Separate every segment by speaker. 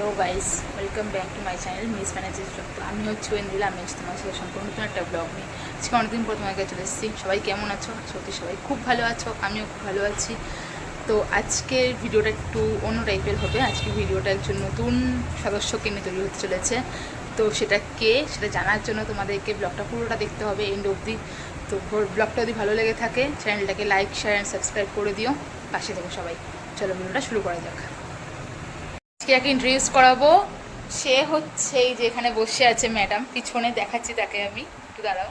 Speaker 1: Hello guys, welcome back to my channel miss manager blog. তো আমি হচ্ছে ওয়েন্দ্রিলা, আমি হচ্ছে তোমার সাথে সম্পূর্ণ নতুন একটা ব্লগ নিয়ে আজকে অনেকদিন পর তোমার কাছে চলে এসেছি। সবাই কেমন আছো? সত্যি সবাই খুব ভালো আছো, আমিও খুব ভালো আছি। তো আজকের ভিডিওটা একটু অন্য টাইপের হবে। আজকের ভিডিওটা একজন নতুন সদস্যকে নিয়ে তৈরি হতে চলেছে। তো সেটা কে, সেটা জানার জন্য তোমাদেরকে ব্লগটা পুরোটা দেখতে হবে এন্ড অবধি। তো ব্লগটা যদি ভালো লেগে থাকে চ্যানেলটাকে লাইক, শেয়ার অ্যান্ড সাবস্ক্রাইব করে দিও, পাশে থেকো সবাই। চলো ভিডিওটা শুরু করা যাক। আজকে যাকে ইন্ট্রোডিউস করাবো সে হচ্ছে এই যে এখানে বসে আছে ম্যাডাম, পিছনে দেখাচ্ছি তাকে, আমি একটু দাঁড়াও।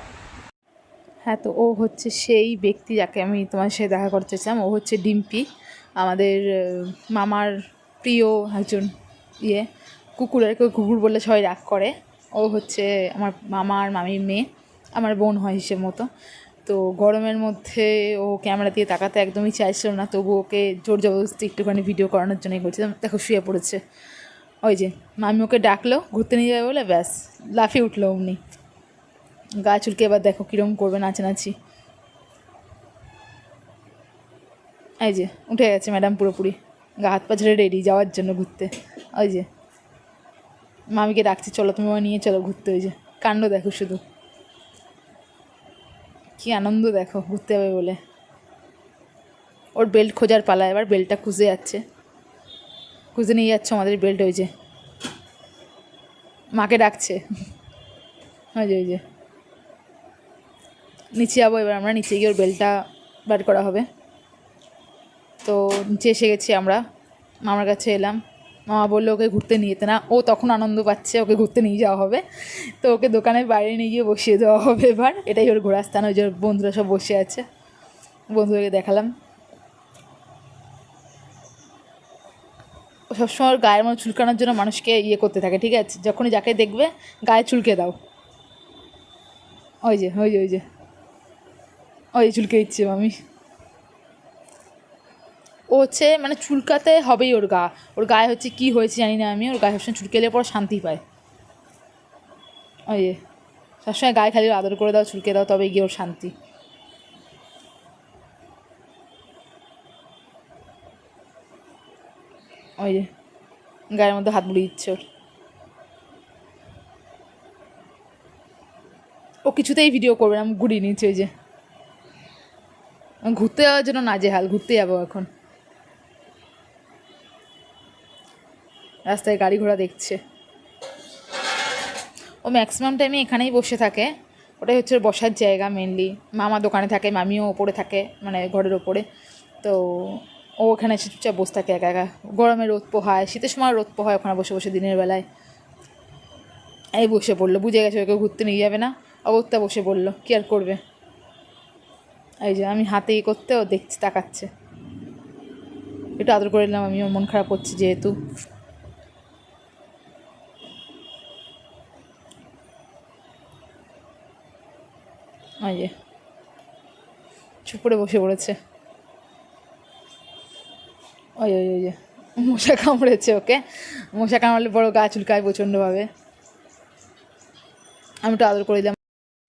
Speaker 1: হ্যাঁ, তো ও হচ্ছে সেই ব্যক্তি যাকে আমি তোমার সাথে দেখা করতে চাই। ও হচ্ছে ডিম্পি, আমাদের মামার প্রিয় একজন কুকুরের কুকুর বললে সবাই রাগ করে। ও হচ্ছে আমার মামার মামির মেয়ে, আমার বোন হয় হিসেব মতো। তো গরমের মধ্যে ও ক্যামেরা দিয়ে তাকাতে একদমই চাইছিল না, তবু ওকে জোর জবরদস্তি একটুখানি ভিডিও করানোর জন্যই করছে। দেখো শুয়ে পড়েছে। ওই যে মামি ওকে ডাকলো ঘুরতে নিয়ে যাবে বলে, ব্যাস লাফিয়ে উঠলো অমনি। গা চুলকে এবার দেখো কীরকম করবে নাচানাচি। এই যে উঠে গেছে ম্যাডাম পুরোপুরি, গা হাত পা ঝেড়ে রেডি যাওয়ার জন্য ঘুরতে। ওই যে মামিকে ডাকছি, চলো তুমি নিয়ে চলো ঘুরতে। ওই যে কাণ্ড দেখো শুধু, কি আনন্দ দেখো ঘুরতে যাবে বলে। ওর বেল্ট খোঁজার পালা, এবার বেল্টটা খুঁজে যাচ্ছে, খুঁজে নিয়ে যাচ্ছে আমাদের বেল্ট। ওই যে মাকে ডাকছে। ওই যে নিচে যাবো এবার আমরা, নিচে গিয়ে ওর বেল্টটা বার করা হবে। তো নিচে এসে গেছি আমরা, মামার কাছে এলাম। মামা বললো ওকে ঘুরতে নিয়ে যেতে না, ও তখন আনন্দ পাচ্ছে, ওকে ঘুরতে নিয়ে যাওয়া হবে। তো ওকে দোকানের বাইরে নিয়ে গিয়ে বসিয়ে দেওয়া হবে এবার। এটাই ওর ঘোরার স্থান। ওই যে ওর বন্ধুরা সব বসে আছে, বন্ধুদেরকে দেখালাম। ও সবসময় ওর গায়ের মধ্যে চুলকানোর জন্য মানুষকে করতে থাকে, ঠিক আছে? যখনই যাকে দেখবে গায়ে চুলকে দাও। ওই যে ওই যে ওই যে ওই চুলকে দিচ্ছে মামি। ও হচ্ছে মানে চুলকাতে হবেই ওর গা, ওর গায়ে হচ্ছে কি হয়েছে জানি না আমি, ওর গায়ে সবসময় চুলকেলে পর শান্তি পায়। ওই যে সবসময় গায়ে খালি আদর করে দাও, চুলকে দাও, তবে গিয়ে ওর শান্তি। ওই যে গায়ের মধ্যে হাত বুড়িয়ে দিচ্ছে ওর। ও কিছুতেই ভিডিও করবে না, ঘুরিয়ে নিচ্ছে। ওই যে ঘুরতে যাওয়ার জন্য নাজেহাল, ঘুরতে যাবো এখন। রাস্তায় গাড়ি ঘোড়া দেখছে। ও ম্যাক্সিমাম টাইমে এখানেই বসে থাকে, ওটাই হচ্ছে ওর বসার জায়গা মেনলি। মামা দোকানে থাকে, মামিও ওপরে থাকে, মানে ঘরের ওপরে। তো ও ওখানে এসে চুপচাপ বসে থাকে একা একা। গরমে রোদ পোহায়, শীতের সময় রোদ পোহায় ওখানে বসে বসে দিনের বেলায়। এই বসে পড়লো, বুঝে গেছে ওকে ঘুরতে নিয়ে যাবে না, অগত্যা বসে পড়লো, কী আর করবে। এই যে আমি হাতে করতে ও দেখছি, তাকাচ্ছে। একটু আদর করে নিলাম, আমিও মন খারাপ করছি যেহেতু। ওই যে চুপ করে বসে পড়েছে। ওই ওই ওই যে মশা কামড়েছে ওকে, মশা কামড়ালে বড় গা চুলকায় প্রচণ্ডভাবে। আমি একটু আদর করে দিলাম।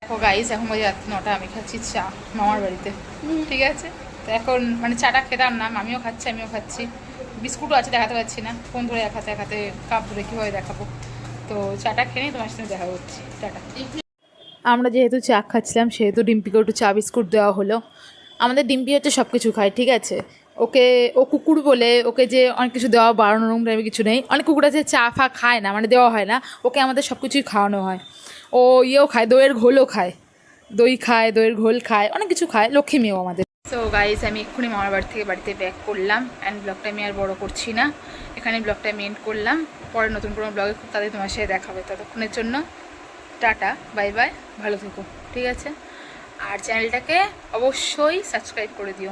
Speaker 1: দেখো গাইস, এখন বাজে রাত 9টা, আমি খাচ্ছি চা মামার বাড়িতে, ঠিক আছে? তো এখন মানে চাটা খেতাম না, আমিও খাচ্ছি আমিও খাচ্ছি। বিস্কুটও আছে, দেখাতে পারছি না, ফোন ধরে এক হাতে কাপ ধরে কীভাবে দেখাবো। তো চাটা খেয়ে নিয়ে তোমার সাথে দেখা করছি, টাটা। আমরা যেহেতু চা খাচ্ছিলাম সেহেতু ডিম্পিকে একটু চা বিস্কুট দেওয়া হলো। আমাদের ডিম্পি হচ্ছে সব কিছু খায়, ঠিক আছে? ওকে, ও কুকুর বলে ওকে যে অনেক কিছু দেওয়া বাড়ানোর টাইপের কিছু নেই। অনেক কুকুর আছে চা ফা খায় না, মানে দেওয়া হয় না। ওকে আমাদের সব কিছুই খাওয়ানো হয়। ও খায়, দইয়ের ঘোলও খায়, দই খায়, দইয়ের ঘোল খায়, অনেক কিছু খায়। লক্ষ্মী মেয়েও আমাদের। সো গাইস, আমি এক্ষুনি মামার বাড়ি থেকে বাড়িতে ব্যাক করলাম অ্যান্ড ব্লগটা আমি আর বড় করছি না, এখানে ব্লগটা আমি এন্ড করলাম। পরে নতুন কোনো ব্লগে খুব তাদের তোমার সাথে দেখা হবে। ততক্ষণের জন্য টাটা, বাই বাই, ভালো থেকো, ঠিক আছে? আর চ্যানেলটাকে অবশ্যই সাবস্ক্রাইব করে দিও।